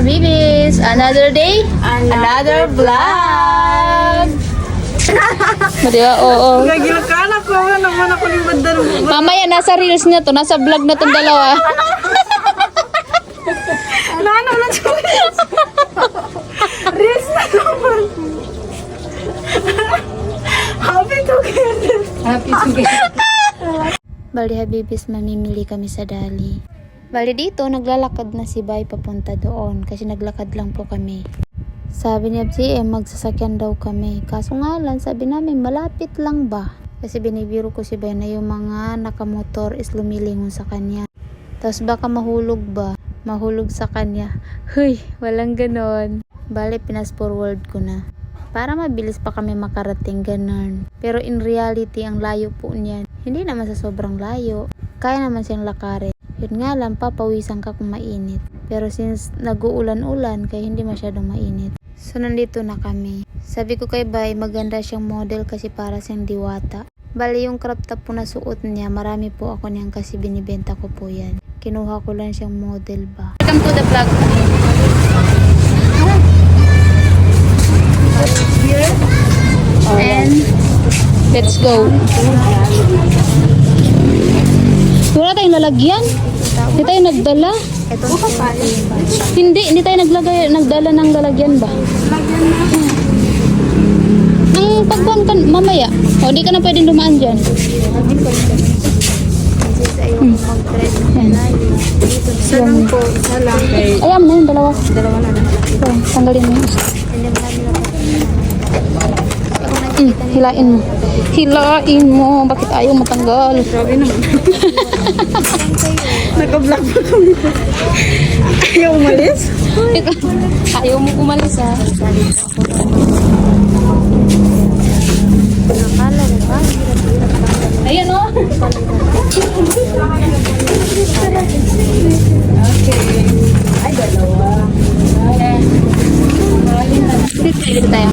Bibis, another day, another vlog. Diba? Oo. Gagil ka na ko. Naman ako ni Bandar. Mamaya nasa reels na to, nasa vlog na tong dalawa. Ano na choice? Reels na naman. Happy together. Happy together. Bali Habibis, mamimili kami sa Dali. Bali dito, naglalakad na si Bay papunta doon kasi naglakad lang po kami. Sabi ni FGM, magsasakyan daw kami. Kaso nga lang, sabi namin, malapit lang ba? Kasi binibiro ko si Bay na yung mga nakamotor is lumilingon sa kanya. Tapos baka mahulog ba? Mahulog sa kanya. Huy, walang ganon. Bali, pinas forward ko na. Para mabilis pa kami makarating, ganon. Pero in reality, ang layo po niyan. Hindi naman sa sobrang layo. Kaya naman siyang lakarin. Yun nga lang, papawisan ka kung mainit. Pero since nag-uulan-ulan, kaya hindi masyadong mainit. So, nandito na kami. Sabi ko kay Bay, maganda siyang model kasi para siyang diwata. Bali, yung crop top po na suot niya, marami po ako niyan kasi binibenta ko po yan. Kinuha ko lang siyang model ba. Welcome to the vlog. And, let's go. Wala tayong lalagyan. Hindi tayo nagdala. Hindi tayo nagdala ng lalagyan ba? Ang pagbuhan ka mamaya. O, di ka na pwedeng dumaan dyan. Salang po. Salang. Ayan na yung dalawa. Dalawa na lang. So, tanggalin mo yung isa. Hilain mo. Hilain mo. Bakit ayaw matanggal? Grabe naman. Naka-vlog pa kami. Ayaw umalis? Ayaw mo umalis ha. Ayan o.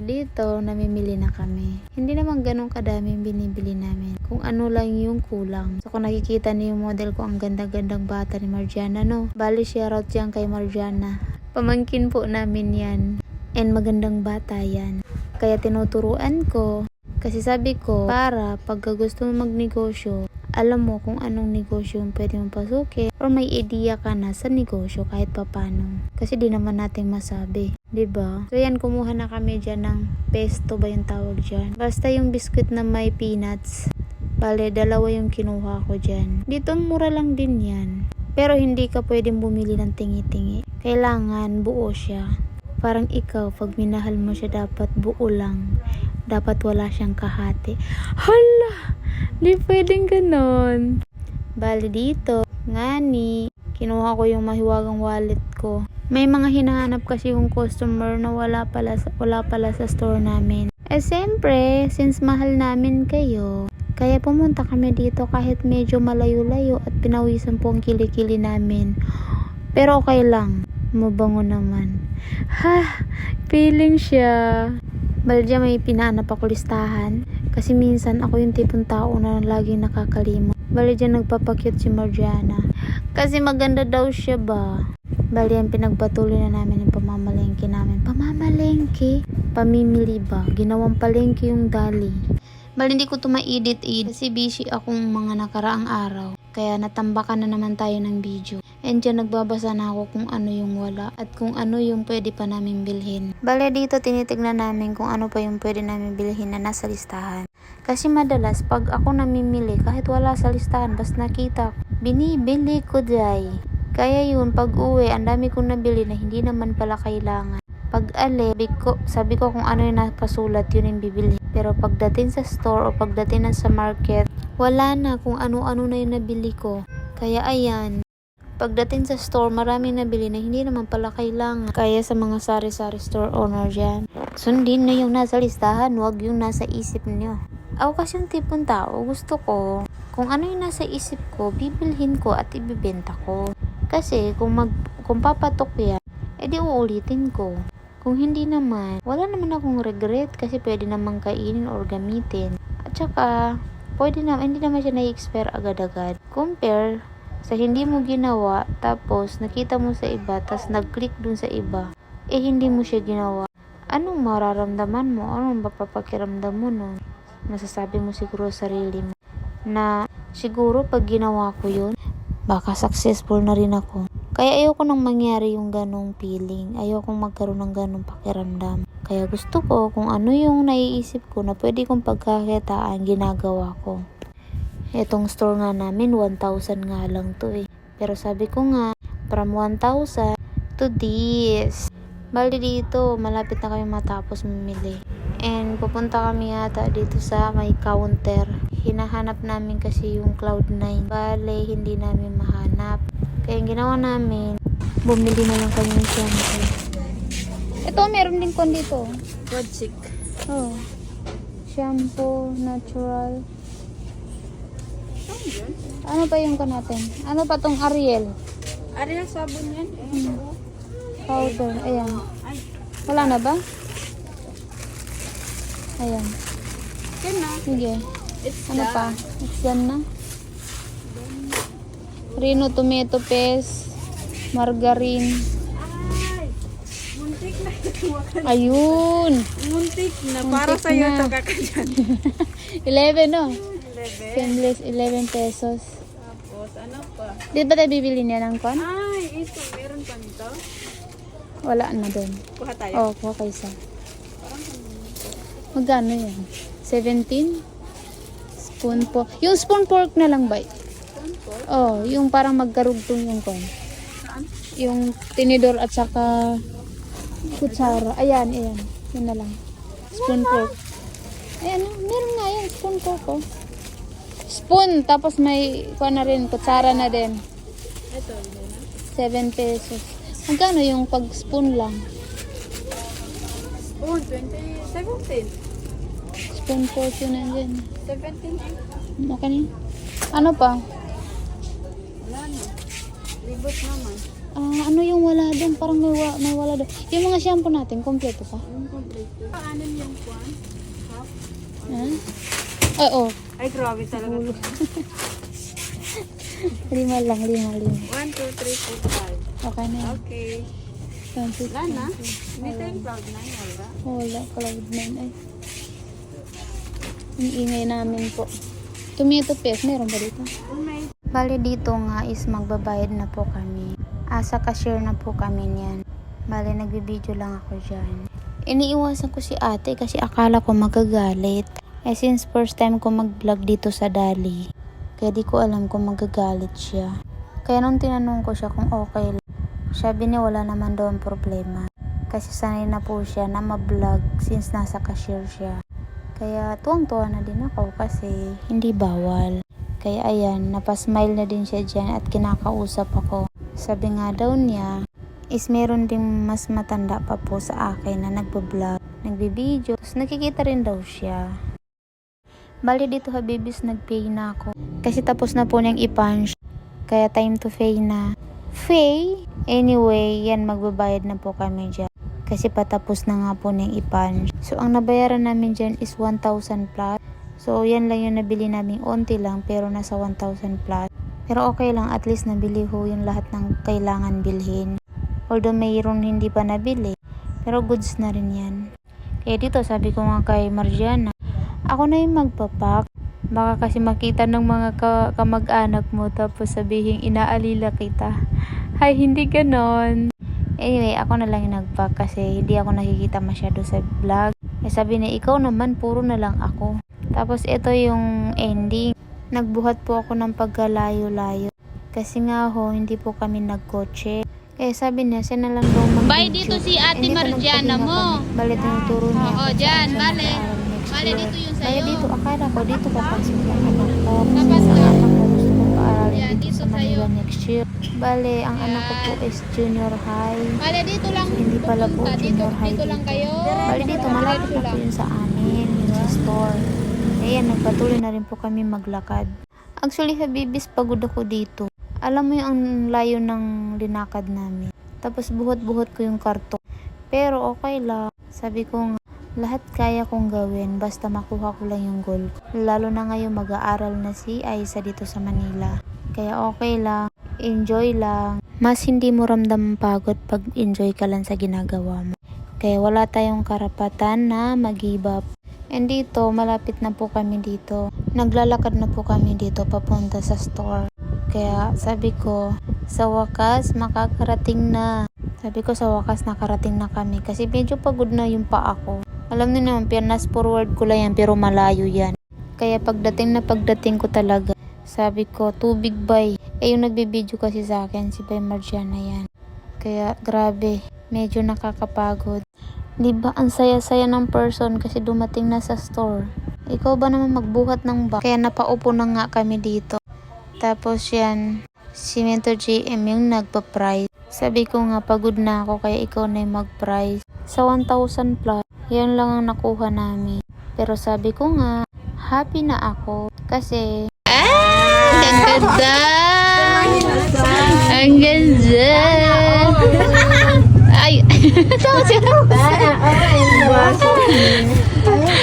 Dito, namimili na kami. Hindi naman ganun kadaming binibili namin. Kung ano lang yung kulang. So, kung nakikita niyo yung model ko, ang ganda-gandang bata ni Marjana, no? Bali, shoutout yan kay Marjana. Pamangkin po namin yan. And magandang bata yan. Kaya tinuturuan ko. Kasi sabi ko, para pagka gusto mo magnegosyo, alam mo kung anong negosyo yung pwede mong pasukin or may idea ka na sa negosyo kahit papano. Kasi di naman natin masabi. 'Di ba? So yan, kumuha na kami dyan ng pesto ba yung tawag dyan. Basta yung biscuit na may peanuts. Bale, dalawa yung kinuha ko dyan. Dito mura lang din yan. Pero hindi ka pwedeng bumili ng tingi-tingi. Kailangan buo siya. Parang ikaw, pag minahal mo siya, dapat buo lang. Dapat wala siyang kahati. Hala! Di pwedeng ganon. Bali dito, ngani, kinuha ko yung mahiwagang wallet ko. May mga hinahanap kasi yung customer na wala pala sa store namin. Eh siyempre, since mahal namin kayo, kaya pumunta kami dito kahit medyo malayo-layo at pinawisan po ang kilikili namin. Pero okay lang. Mabango naman. Ha! Feeling siya. Bali dyan may pinahanap ako listahan. Kasi minsan ako yung tipong tao na laging nakakalimot. Bali dyan nagpapakyut si Marjana. Kasi maganda daw siya ba? Bali yan pinagpatuloy na namin yung pamamalengke namin. Pamamalengke? Pamimili ba? Ginawang palengke yung Dali. Bali hindi ko ito ma-edit kasi busy akong mga nakaraang araw. Kaya natambakan na naman tayo ng video. And dyan nagbabasa na ako kung ano yung wala at kung ano yung pwede pa namin bilhin. Bale dito tinitignan namin kung ano pa yung pwede namin bilhin na nasa listahan. Kasi madalas pag ako namimili kahit wala sa listahan basta nakita ko, binibili ko jay. Kaya yun pag uwi ang dami kong nabili na hindi naman pala kailangan. Pag sabi ko kung ano yung nakasulat yun yung bibili. Pero pagdating sa store o pagdating na sa market, wala na kung ano-ano na yung nabili ko. Kaya ayan, pagdating sa store, marami nabili na hindi naman pala kailangan. Kaya sa mga sari-sari store owner dyan, sundin nyo yung nasa listahan, wag yung nasa isip nyo. Ako kasi yung tipong tao, gusto ko, kung ano yung nasa isip ko, bibilhin ko at ibibenta ko. Kasi kung papatok yan, edi uulitin ko. Kung hindi naman, wala naman akong regret kasi pwede namang kainin or gamitin. At saka, hindi naman siya na-expire agad-agad. Compare Sa hindi mo ginawa, tapos nakita mo sa iba, tapos nag-click dun sa iba, hindi mo siya ginawa. Anong mararamdaman mo? Anong mapapakiramdam mo nun? Masasabi mo siguro sa sarili mo na siguro pag ginawa ko yun, baka successful na rin ako. Kaya ayoko nang mangyari yung ganong feeling. Ayoko magkaroon ng ganong pakiramdam. Kaya gusto ko kung ano yung naiisip ko na pwede kong pagkakitaan, ginagawa ko. Etong store nga namin, 1,000 nga lang to Pero sabi ko nga, from 1,000 to this. Bali dito, malapit na kami matapos mamili. And pupunta kami yata dito sa may counter. Hinahanap namin kasi yung Cloud9. Bale, hindi namin mahanap. Kaya yung ginawa namin, bumili na lang kami ng shampoo. Ito, meron din kon dito. Project. Oh. Shampoo, natural. Ano pa yung kon natin? Ano pa tong Ariel? Ariel sabon yan. Powder. Ayan. Wala na ba? Ayan. Yan na. Sige. It's Ano done. pa? It's done na. Rino tomato paste. Margarine. Ay! Muntik na. Ayun. Muntik na. Muntik Para sa'yo na. ito kakadyan. 11 no? 11. Stainless 11 pesos. Tapos ano pa? Di ba tayo bibili niya ng kon? Ay, ito. Meron pa nito. Wala na doon. Kuha tayo. Oh, kuha kaysa. Magkano yan? 17? Spoon pork. Yung spoon pork na lang ba? Oh, yung parang magkarugtong yung kon. Saan? Yung tinidor at saka kutsara. Ayan, ayan. Yun na lang. Spoon pork. Ayan, meron nga yan. Spoon pork, oh. Spoon, tapos may kuha na rin, kutsara na din. Ito. Ito na. 7 pesos. Magkano yung pag spoon lang? Oh, 17. Spoon pork yun na din. 17. Okay na yun. Ano pa? Wala na. Libot naman. Ano yung wala doon? Parang may wala doon. Yung mga shampoo natin, kompleto pa. Yung complete. Anin yung kwan? Half? Ha? Ay, oh. Ay, grabe talaga. 1, 2, 5 lang, 5. 3, 4, 5. Okay na yun. Okay. 20. Wala na. Hindi tayong Cloud9. Wala. Wala, Cloud9 ay. Ang ingay namin po. Tomato paste, meron ba dito? Oh, may Bali dito nga is magbabayad na po kami. Sa cashier na po kami niyan. Bali nagbibideo lang ako dyan. Iniiwasan ko si ate kasi akala ko magagalit. Since first time ko mag-vlog dito sa Dali, kaya di ko alam kung magagalit siya. Kaya nung tinanong ko siya kung okay lang, sabi niya wala naman daw ang problema. Kasi sanay na po siya na ma-vlog since nasa cashier siya. Kaya tuwang-tuwa na din ako kasi hindi bawal. Kaya ayan, napasmile na din siya dyan at kinakausap ako. Sabi nga daw niya, is meron ding mas matanda pa po sa akin na nagbablog, nagbibideo, tapos nakikita rin daw siya. Bali dito habibis, nag-pay na ako. Kasi tapos na po niyang i-punch. Kaya time to pay na. Pay? Anyway, yan magbabayad na po kami dyan. Kasi patapos na nga po niyang i-punch. So ang nabayaran namin dyan is 1,000 plus. So yan lang yung nabili namin. Onti lang pero nasa 1,000 plus. Pero okay lang, at least nabili ho yung lahat ng kailangan bilhin. Although mayroon hindi pa nabili. Pero goods na rin yan. Kaya dito sabi ko nga kay Margiana, ako na yung magpapak. Baka kasi makita ng mga kamag-anak mo tapos sabihin inaalila kita. Hay, hindi ganon. Anyway, ako na lang yung nagpack kasi hindi ako nakikita masyado sa vlog. Sabi niya, ikaw naman, puro na lang ako. Tapos ito yung ending. Nagbuhat po ako ng pagkalayo-layo. Kasi nga ho, hindi po kami nagkotse. Kaya sabi niya, siya na lang daw mag-video. Bye dito si Ate Margiana mo. Bale, tinuturo niya. Oo, ako dyan, saan siya bale. mag-aaral next Bale, year. dito yung Bale, sa'yo. dito, akala ko, dito papasok yung anak ko. Tapos Kasi na. ang anak ko gusto kong paaralin Yan, dito dito sa Manila sa'yo. next year. Bale, ang anak ko po Yan. is junior high. Bale, dito lang. So, hindi pala po pupunta. junior high Dito lang kayo. Bale, dito, malapit na po yun sa amin, yung sa store. Ayan, nagpatuloy na rin po kami maglakad. Actually, habibis, pagod ako dito. Alam mo yung ang layo ng linakad namin. Tapos buhot-buhot ko yung karton. Pero okay lang. Sabi ko nga, lahat kaya kong gawin basta makuha ko lang yung goal ko. Lalo na ngayon mag-aaral na si Aiza dito sa Manila. Kaya okay lang, enjoy lang. Mas hindi mo ramdam ang pagod pag enjoy ka lang sa ginagawa mo. Kaya wala tayong karapatan na mag-give up. And dito, malapit na po kami dito. Naglalakad na po kami dito papunta sa store. Kaya sabi ko, sa wakas makakarating na. Sabi ko sa wakas nakarating na kami kasi medyo pagod na yung paa ko. Alam niyo naman, pinas forward ko lang yan pero malayo yan. Kaya pagdating ko talaga, sabi ko, tubig bay. Yung nagbibideo kasi sa akin, si Bay Margiana yan. Kaya grabe, medyo nakakapagod. Diba, ang saya-saya ng person kasi dumating na sa store. Ikaw ba naman magbuhat ng bag? Kaya napaupo na nga kami dito. Tapos yan, si Mentor GM yung nagpa-price. Sabi ko nga, pagod na ako kaya ikaw na yung mag-price. Sa 1,000 plus, yan lang ang nakuha namin. Pero sabi ko nga, happy na ako. Kasi, ang ganda! Ang ganda! Ay! Tawa siya!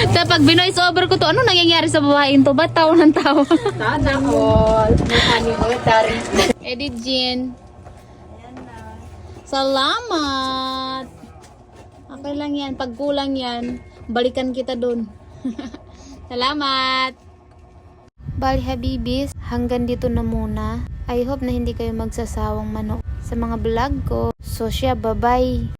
So, pag binoise over ko to, ano nangyayari sa babaeng to? Ba't tawa ng tawa? Sana all. Mukha mo, Tari. Edit Jean. Salamat! Okay lang yan. Pag kulang yan, balikan kita dun. Salamat! Bali habibis, hanggang dito na muna. I hope na hindi kayo magsasawang manood sa mga vlog ko. So siya, bye-bye!